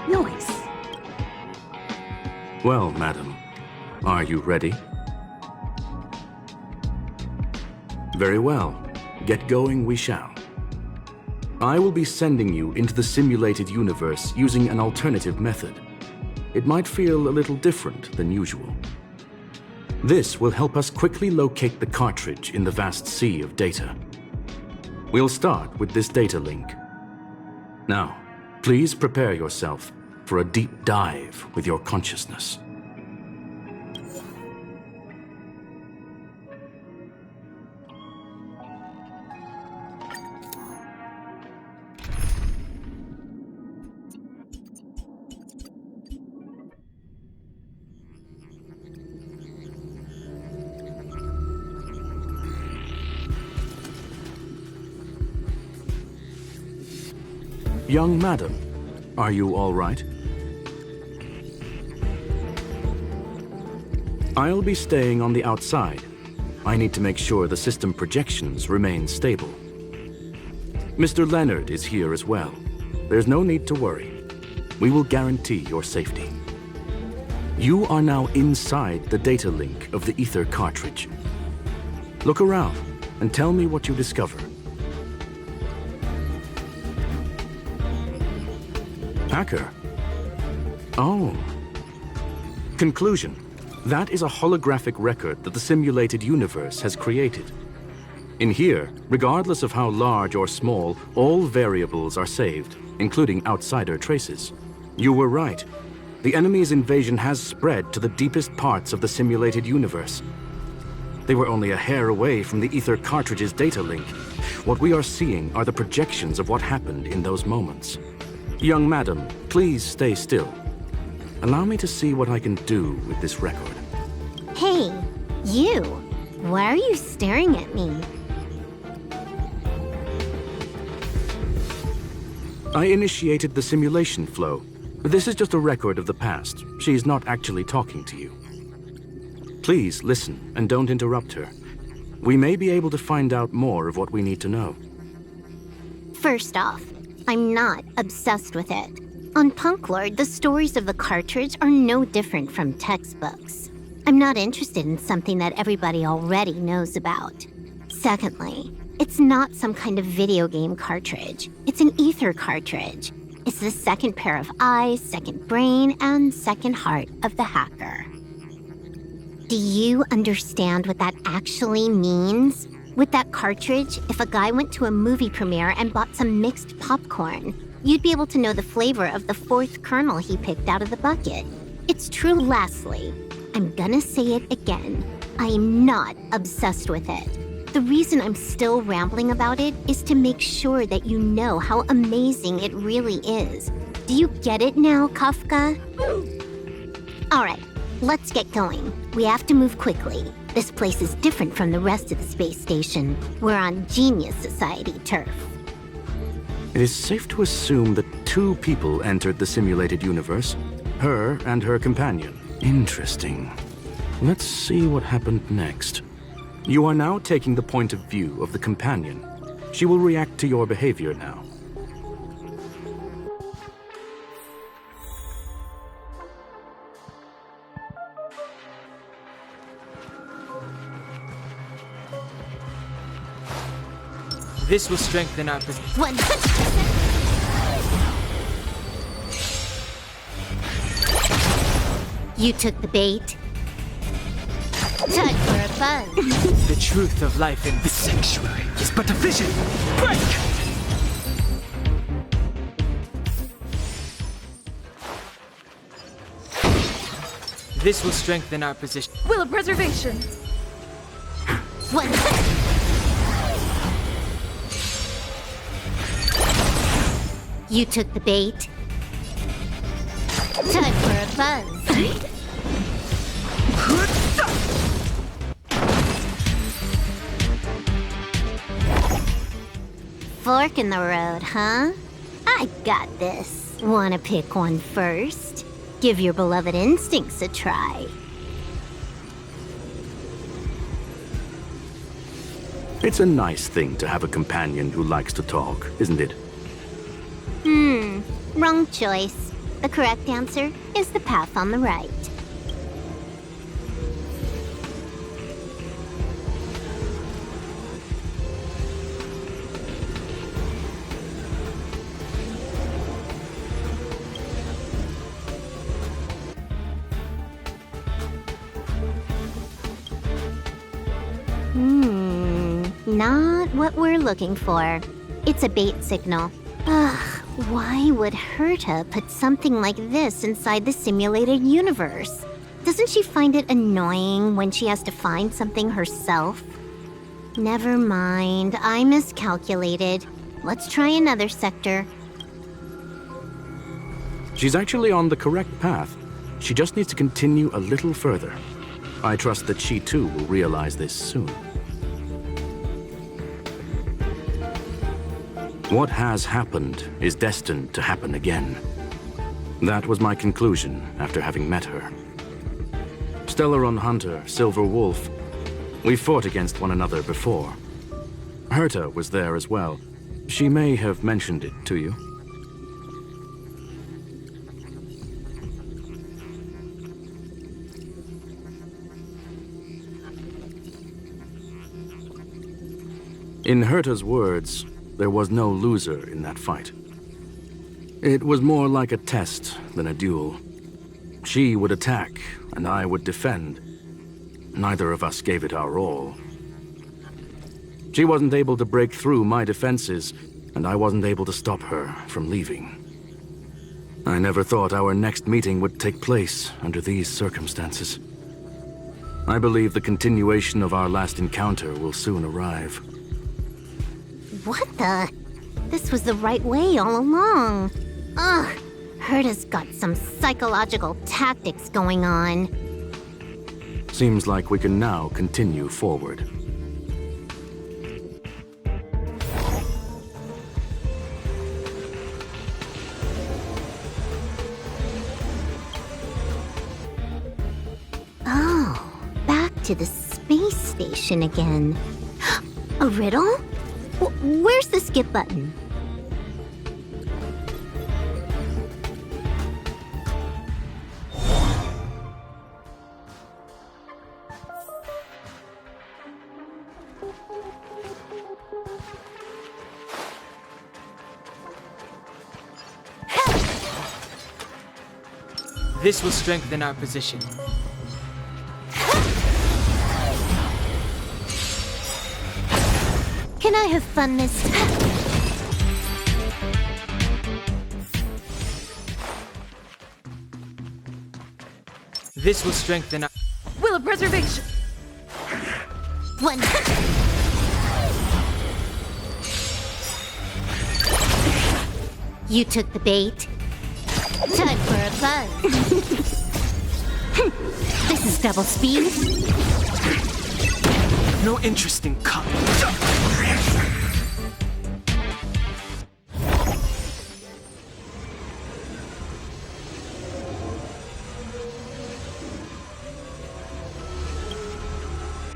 Nice. Well, madam, are you ready? Very well. Get going we shall. I will be sending you into the simulated universe using an alternative method. It might feel a little different than usual. This will help us quickly locate the cartridge in the vast sea of data. We'll start with this data link. Now, please prepare yourself for a deep dive with your consciousness. Young madam, are you all right? I'll be staying on the outside. I need to make sure the system projections remain stable. Mr. Leonard is here as well. There's no need to worry. We will guarantee your safety. You are now inside the data link of the ether cartridge. Look around and tell me what you discover. Hacker? Oh. Conclusion. That is a holographic record that the simulated universe has created. In here, regardless of how large or small, all variables are saved, including outsider traces. You were right. The enemy's invasion has spread to the deepest parts of the simulated universe. They were only a hair away from the ether cartridge's data link. What we are seeing are the projections of what happened in those moments. Young madam, please stay still. Allow me to see what I can do with this record. Hey, you! Why are you staring at me? I initiated the simulation flow. This is just a record of the past. She's not actually talking to you. Please listen and don't interrupt her. We may be able to find out more of what we need to know. First off, I'm not obsessed with it. On PUNKLORDE, the stories of the cartridge are no different from textbooks. I'm not interested in something that everybody already knows about. Secondly, it's not some kind of video game cartridge. It's an ether cartridge. It's the second pair of eyes, second brain, and second heart of the hacker. Do you understand what that actually means? With that cartridge, if a guy went to a movie premiere and bought some mixed popcorn, you'd be able to know the flavor of the fourth kernel he picked out of the bucket. It's true. Lastly, I'm gonna say it again. I am not obsessed with it. The reason I'm still rambling about it is to make sure that you know how amazing it really is. Do you get it now, Kafka? All right, let's get going. We have to move quickly. This place is different from the rest of the space station. We're on Genius Society turf. It is safe to assume that two people entered the simulated universe. Her and her companion. Interesting. Let's see what happened next. You are now taking the point of view of the companion. She will react to your behavior now. This will strengthen our position. 100%. You took the bait. Time for a buzz. The truth of life in this sanctuary is but a vision. Break! This will strengthen our position. Will of preservation. 100%. You took the bait. Time for a buzz. Fork in the road, huh? I got this. Wanna pick one first? Give your beloved instincts a try. It's a nice thing to have a companion who likes to talk, isn't it? Wrong choice. The correct answer is the path on the right. Not what we're looking for. It's a bait signal. Ugh, why would Herta put something like this inside the simulated universe? Doesn't she find it annoying when she has to find something herself? Never mind, I miscalculated. Let's try another sector. She's actually on the correct path. She just needs to continue a little further. I trust that she too will realize this soon. What has happened is destined to happen again. That was my conclusion after having met her. Stellaron Hunter, Silver Wolf. We fought against one another before. Herta was there as well. She may have mentioned it to you. In Herta's words, there was no loser in that fight. It was more like a test than a duel. She would attack, and I would defend. Neither of us gave it our all. She wasn't able to break through my defenses, and I wasn't able to stop her from leaving. I never thought our next meeting would take place under these circumstances. I believe the continuation of our last encounter will soon arrive. What the? This was the right way all along. Ugh, Herta's got some psychological tactics going on. Seems like we can now continue forward. Oh, back to the space station again. A riddle? Where's the skip button? This will strengthen our position. Can I have fun this time? This will strengthen our... Will of preservation. One. You took the bait. Time for a buzz. This is double speed. No interest in cut.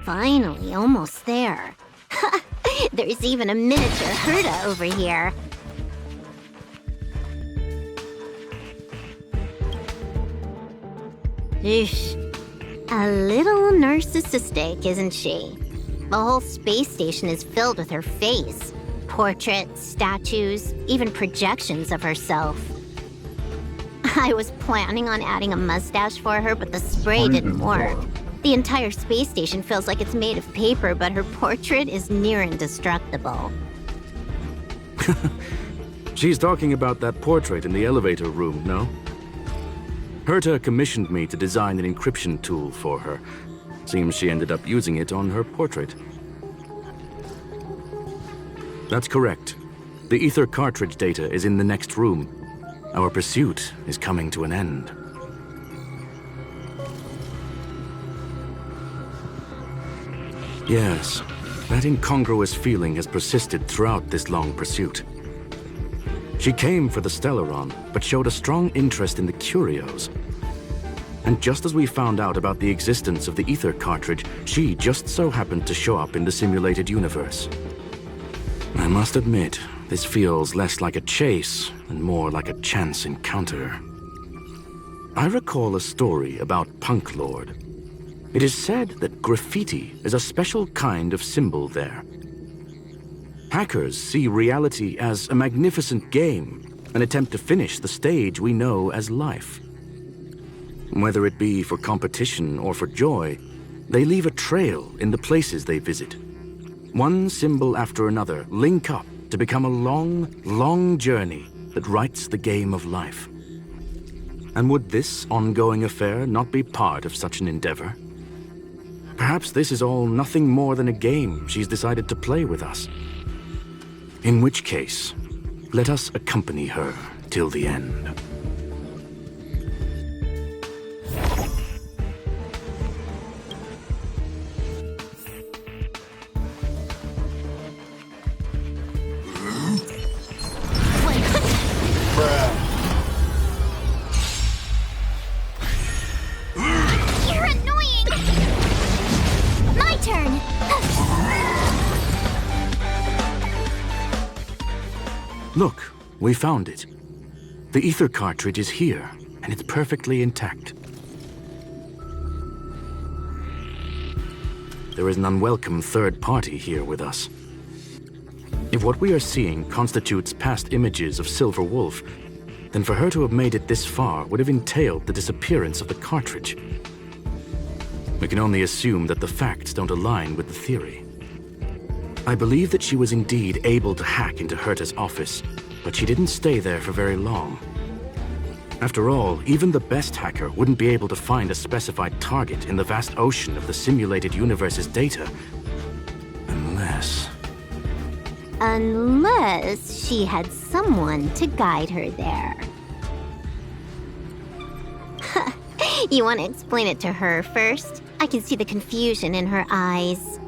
Finally, almost there. There's even a miniature Herta over here. Eesh. A little narcissistic, isn't she? The whole space station is filled with her face. Portraits, statues, even projections of herself. I was planning on adding a mustache for her, but the spray didn't work. The entire space station feels like it's made of paper, but her portrait is near indestructible. She's talking about that portrait in the elevator room, no? Herta commissioned me to design an encryption tool for her. Seems she ended up using it on her portrait. That's correct. The ether cartridge data is in the next room. Our pursuit is coming to an end. Yes, that incongruous feeling has persisted throughout this long pursuit. She came for the Stellaron, but showed a strong interest in the curios. And just as we found out about the existence of the ether cartridge, she just so happened to show up in the simulated universe. I must admit, this feels less like a chase and more like a chance encounter. I recall a story about PUNKLORDE. It is said that graffiti is a special kind of symbol there. Hackers see reality as a magnificent game and attempt to finish the stage we know as life. Whether it be for competition or for joy, they leave a trail in the places they visit. One symbol after another link up to become a long, long journey that writes the game of life. And would this ongoing affair not be part of such an endeavor? Perhaps this is all nothing more than a game she's decided to play with us. In which case, let us accompany her till the end. You're annoying! My turn! Look, we found it. The ether cartridge is here, and it's perfectly intact. There is an unwelcome third party here with us. If what we are seeing constitutes past images of Silver Wolf, then for her to have made it this far would have entailed the disappearance of the cartridge. We can only assume that the facts don't align with the theory. I believe that she was indeed able to hack into Herta's office, but she didn't stay there for very long. After all, even the best hacker wouldn't be able to find a specified target in the vast ocean of the simulated universe's data. Unless she had someone to guide her there. You want to explain it to her first? I can see the confusion in her eyes.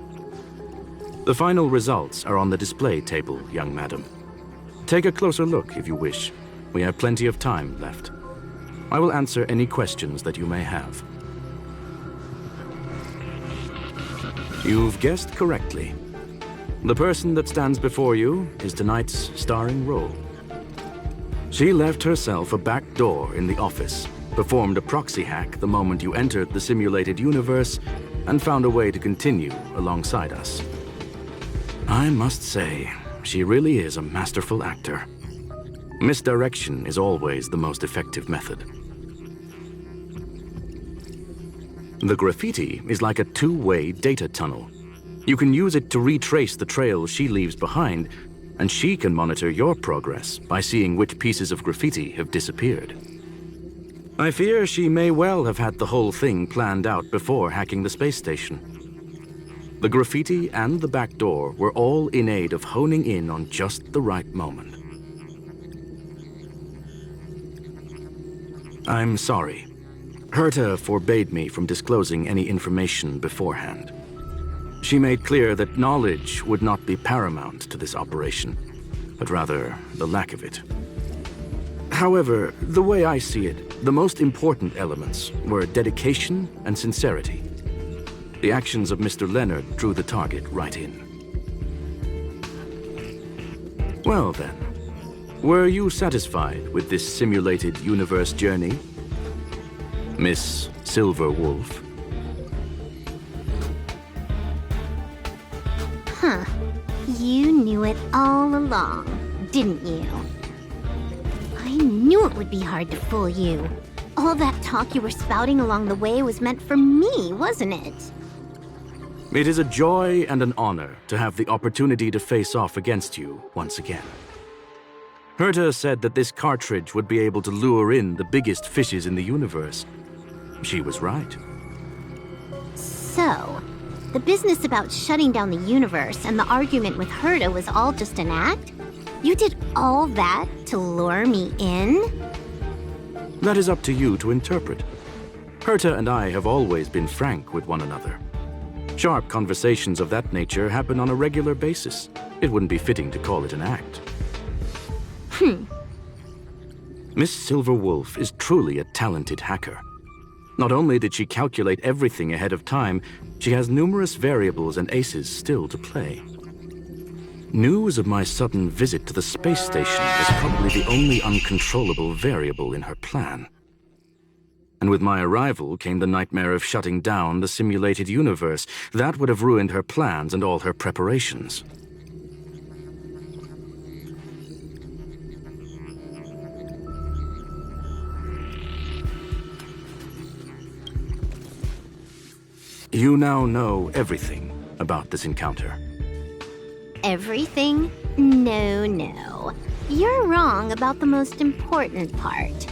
The final results are on the display table, young madam. Take a closer look if you wish. We have plenty of time left. I will answer any questions that you may have. You've guessed correctly. The person that stands before you is tonight's starring role. She left herself a back door in the office, performed a proxy hack the moment you entered the simulated universe, and found a way to continue alongside us. I must say, she really is a masterful actor. Misdirection is always the most effective method. The graffiti is like a two-way data tunnel. You can use it to retrace the trail she leaves behind, and she can monitor your progress by seeing which pieces of graffiti have disappeared. I fear she may well have had the whole thing planned out before hacking the space station. The graffiti and the back door were all in aid of honing in on just the right moment. I'm sorry. Herta forbade me from disclosing any information beforehand. She made clear that knowledge would not be paramount to this operation, but rather the lack of it. However, the way I see it, the most important elements were dedication and sincerity. The actions of Mr. Leonard drew the target right in. Well then, were you satisfied with this simulated universe journey, Miss Silver Wolf? Huh. You knew it all along, didn't you? I knew it would be hard to fool you. All that talk you were spouting along the way was meant for me, wasn't it? It is a joy and an honor to have the opportunity to face off against you once again. Herta said that this cartridge would be able to lure in the biggest fishes in the universe. She was right. So, the business about shutting down the universe and the argument with Herta was all just an act? You did all that to lure me in? That is up to you to interpret. Herta and I have always been frank with one another. Sharp conversations of that nature happen on a regular basis. It wouldn't be fitting to call it an act. Miss Silver Wolf is truly a talented hacker. Not only did she calculate everything ahead of time, she has numerous variables and aces still to play. News of my sudden visit to the space station was probably the only uncontrollable variable in her plan. And with my arrival came the nightmare of shutting down the simulated universe. That would have ruined her plans and all her preparations. You now know everything about this encounter. Everything? No. You're wrong about the most important part.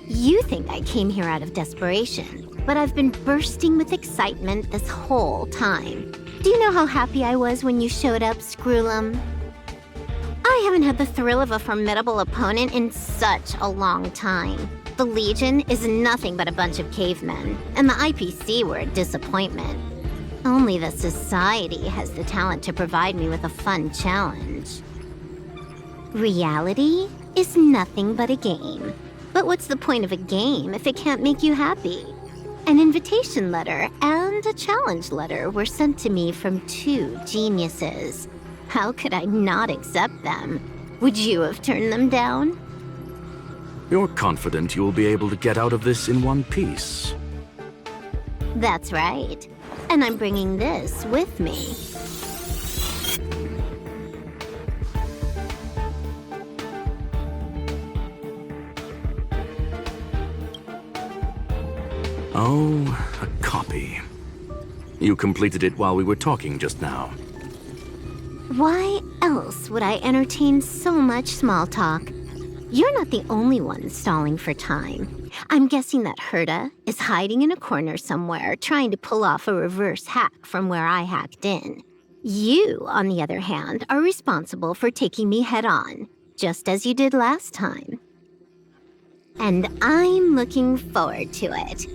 You think I came here out of desperation, but I've been bursting with excitement this whole time. Do you know how happy I was when you showed up, Screwlum? I haven't had the thrill of a formidable opponent in such a long time. The Legion is nothing but a bunch of cavemen, and the IPC were a disappointment. Only the Society has the talent to provide me with a fun challenge. Reality is nothing but a game. But what's the point of a game if it can't make you happy? An invitation letter and a challenge letter were sent to me from two geniuses. How could I not accept them? Would you have turned them down? You're confident you'll be able to get out of this in one piece. That's right. And I'm bringing this with me. Oh, a copy. You completed it while we were talking just now. Why else would I entertain so much small talk? You're not the only one stalling for time. I'm guessing that Herta is hiding in a corner somewhere, trying to pull off a reverse hack from where I hacked in. You, on the other hand, are responsible for taking me head-on, just as you did last time. And I'm looking forward to it.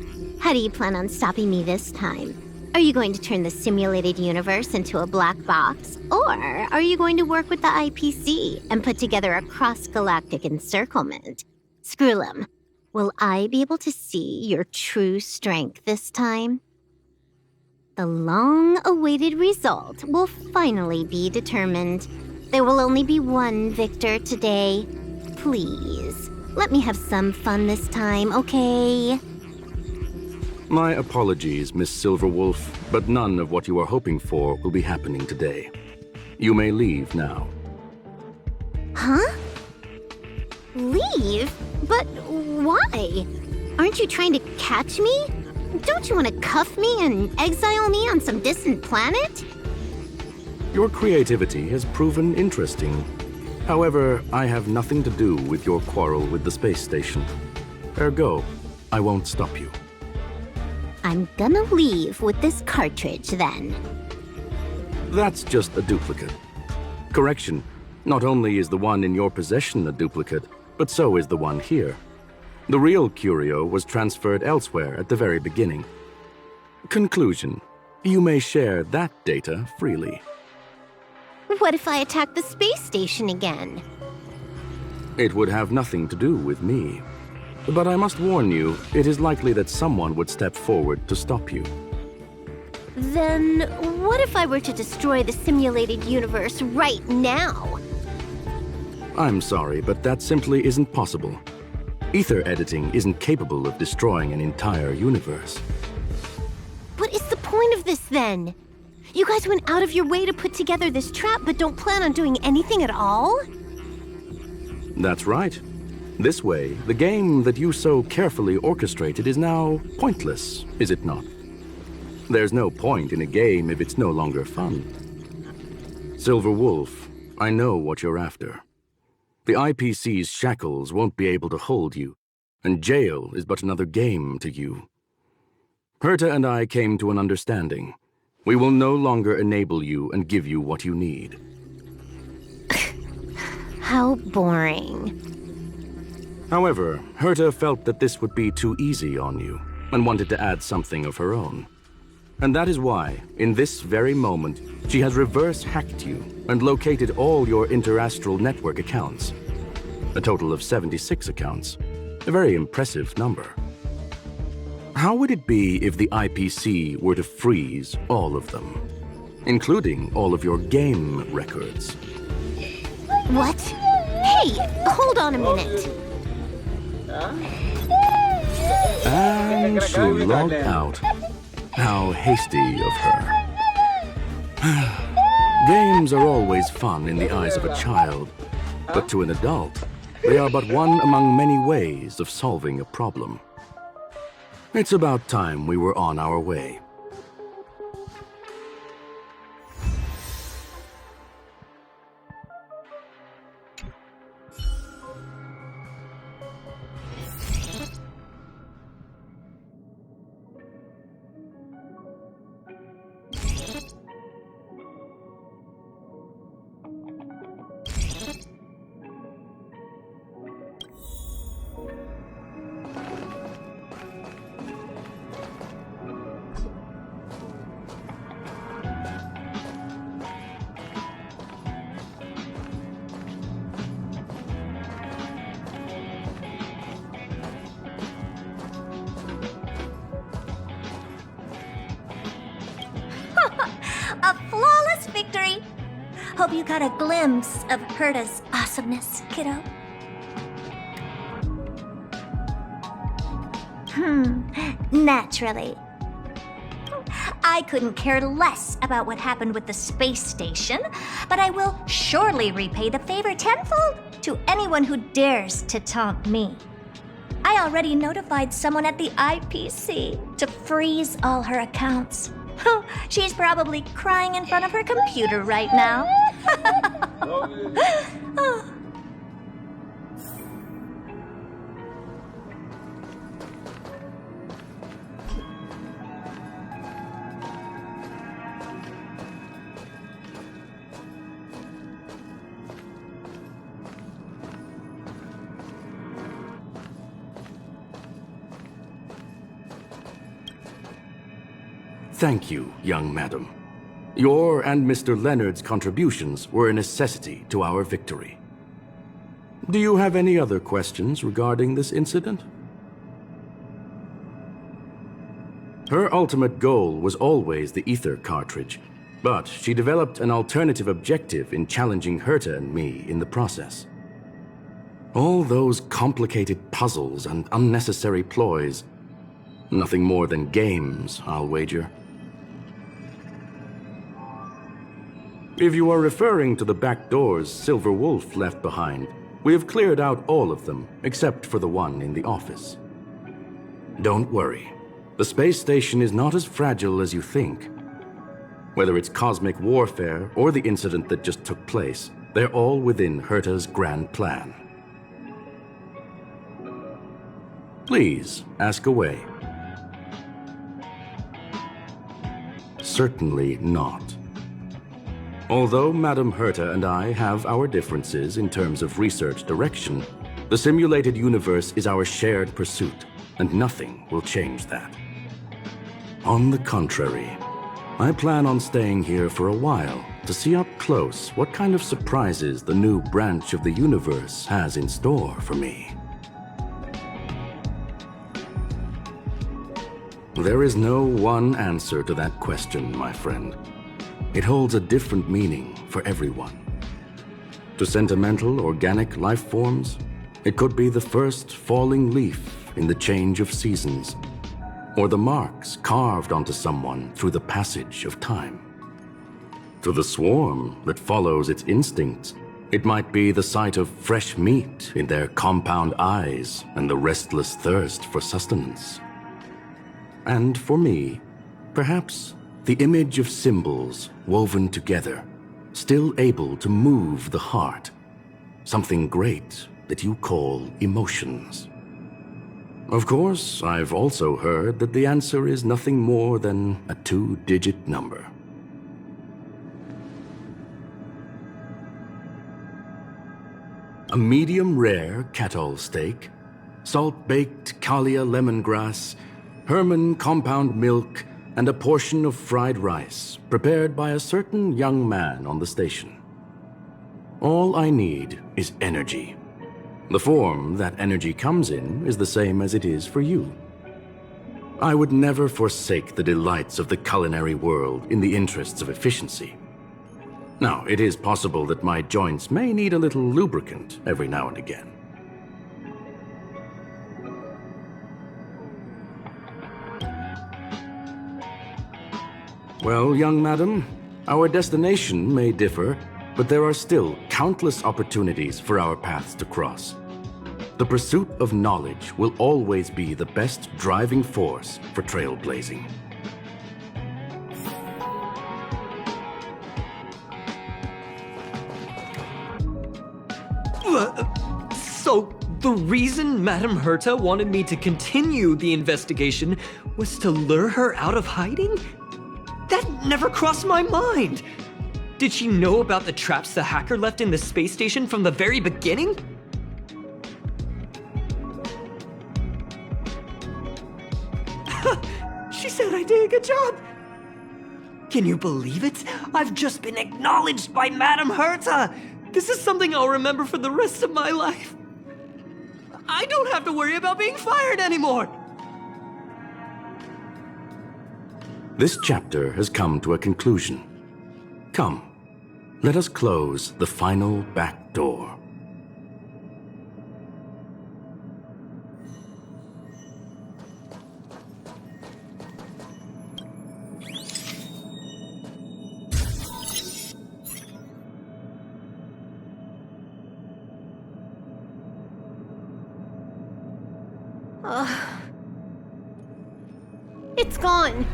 How do you plan on stopping me this time? Are you going to turn the simulated universe into a black box? Or are you going to work with the IPC and put together a cross-galactic encirclement? Screwlum, will I be able to see your true strength this time? The long-awaited result will finally be determined. There will only be one victor today. Please, let me have some fun this time, okay? My apologies, Miss Silverwolf, but none of what you are hoping for will be happening today. You may leave now. Huh? Leave? But why? Aren't you trying to catch me? Don't you want to cuff me and exile me on some distant planet? Your creativity has proven interesting. However, I have nothing to do with your quarrel with the space station. Ergo, I won't stop you. I'm gonna leave with this cartridge, then. That's just a duplicate. Correction, not only is the one in your possession a duplicate, but so is the one here. The real curio was transferred elsewhere at the very beginning. Conclusion, you may share that data freely. What if I attack the space station again? It would have nothing to do with me. But I must warn you, it is likely that someone would step forward to stop you. Then what if I were to destroy the simulated universe right now? I'm sorry, but that simply isn't possible. Ether editing isn't capable of destroying an entire universe. What is the point of this, then? You guys went out of your way to put together this trap, but don't plan on doing anything at all? That's right. This way, the game that you so carefully orchestrated is now pointless, is it not? There's no point in a game if it's no longer fun. Silver Wolf, I know what you're after. The IPC's shackles won't be able to hold you, and jail is but another game to you. Herta and I came to an understanding. We will no longer enable you and give you what you need. How boring. However, Herta felt that this would be too easy on you and wanted to add something of her own. And that is why, in this very moment, she has reverse-hacked you and located all your interastral network accounts. A total of 76 accounts. A very impressive number. How would it be if the IPC were to freeze all of them, including all of your game records? What? Hey, hold on a minute. And she logged out. How hasty of her. Games are always fun in the eyes of a child, but to an adult, they are but one among many ways of solving a problem. It's about time we were on our way. A flawless victory! Hope you got a glimpse of Herta's awesomeness, kiddo. Naturally. I couldn't care less about what happened with the space station, but I will surely repay the favor tenfold to anyone who dares to taunt me. I already notified someone at the IPC to freeze all her accounts. She's probably crying in front of her computer right now. Thank you, young madam. Your and Mr. Leonard's contributions were a necessity to our victory. Do you have any other questions regarding this incident? Her ultimate goal was always the ether cartridge, but she developed an alternative objective in challenging Herta and me in the process. All those complicated puzzles and unnecessary ploys, nothing more than games, I'll wager. If you are referring to the back doors Silver Wolf left behind, we have cleared out all of them, except for the one in the office. Don't worry. The space station is not as fragile as you think. Whether it's cosmic warfare or the incident that just took place, they're all within Herta's grand plan. Please, ask away. Certainly not. Although Madame Herta and I have our differences in terms of research direction, the simulated universe is our shared pursuit, and nothing will change that. On the contrary, I plan on staying here for a while to see up close what kind of surprises the new branch of the universe has in store for me. There is no one answer to that question, my friend. It holds a different meaning for everyone. To sentimental, organic life forms, it could be the first falling leaf in the change of seasons, or the marks carved onto someone through the passage of time. To the swarm that follows its instincts, it might be the sight of fresh meat in their compound eyes and the restless thirst for sustenance. And for me, perhaps the image of symbols woven together, still able to move the heart, something great that you call emotions. Of course, I've also heard that the answer is nothing more than a 2-digit number. A medium rare Catol steak, salt-baked Kalia lemongrass, Herman compound milk, and a portion of fried rice prepared by a certain young man on the station. All I need is energy. The form that energy comes in is the same as it is for you. I would never forsake the delights of the culinary world in the interests of efficiency. Now, it is possible that my joints may need a little lubricant every now and again. Well, young madam, our destination may differ, but there are still countless opportunities for our paths to cross. The pursuit of knowledge will always be the best driving force for trailblazing. So, the reason Madame Herta wanted me to continue the investigation was to lure her out of hiding? That never crossed my mind! Did she know about the traps the hacker left in the space station from the very beginning? She said I did a good job! Can you believe it? I've just been acknowledged by Madame Herta! This is something I'll remember for the rest of my life. I don't have to worry about being fired anymore! This chapter has come to a conclusion. Come, let us close the final back door. It's gone.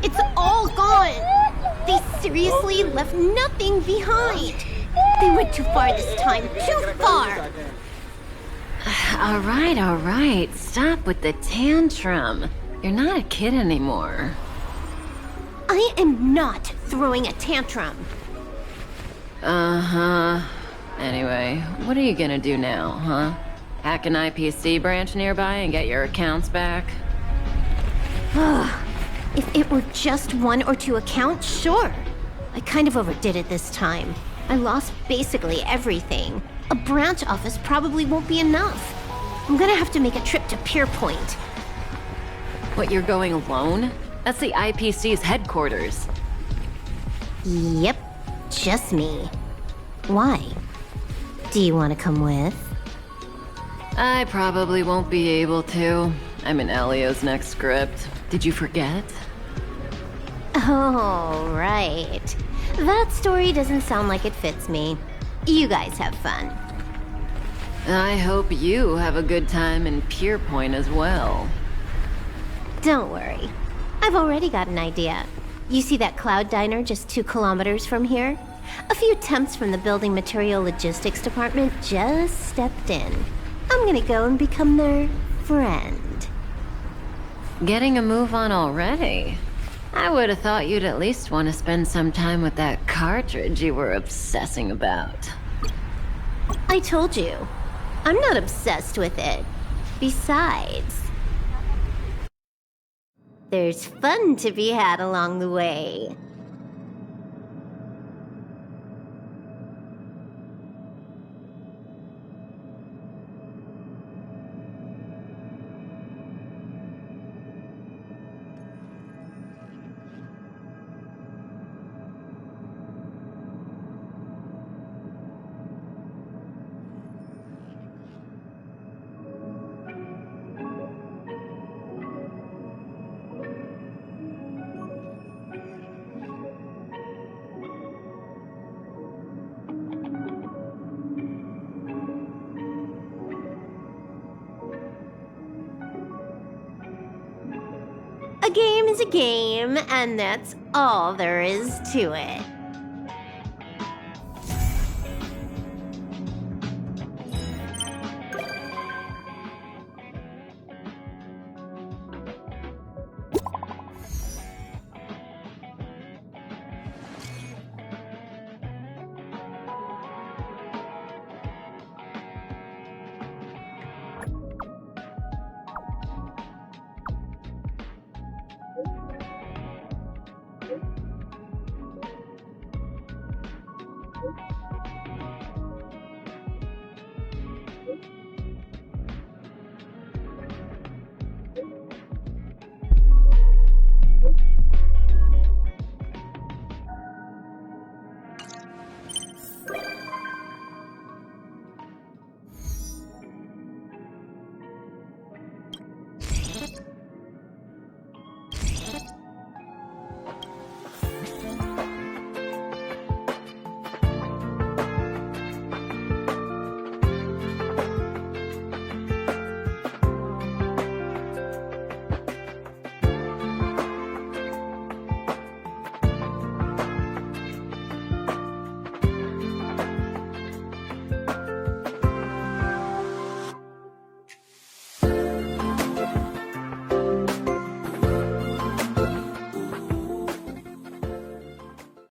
It's all gone. They seriously left nothing behind. They went too far this time. Too far. All right. Stop with the tantrum. You're not a kid anymore. I am not throwing a tantrum. Uh-huh. Anyway, what are you gonna do now, huh? Hack an IPC branch nearby and get your accounts back? If it were just 1 or 2 accounts, sure. I kind of overdid it this time. I lost basically everything. A branch office probably won't be enough. I'm gonna have to make a trip to Pier Point. What, you're going alone? That's the IPC's headquarters. Yep, just me. Why? Do you want to come with? I probably won't be able to. I'm in Elio's next script. Did you forget? Oh, right. That story doesn't sound like it fits me. You guys have fun. I hope you have a good time in Pier Point as well. Don't worry. I've already got an idea. You see that cloud diner just 2 kilometers from here? A few temps from the building material logistics department just stepped in. I'm gonna go and become their friend. Getting a move on already? I would have thought you'd at least want to spend some time with that cartridge you were obsessing about. I told you. I'm not obsessed with it. Besides, there's fun to be had along the way. A game is a game, and that's all there is to it.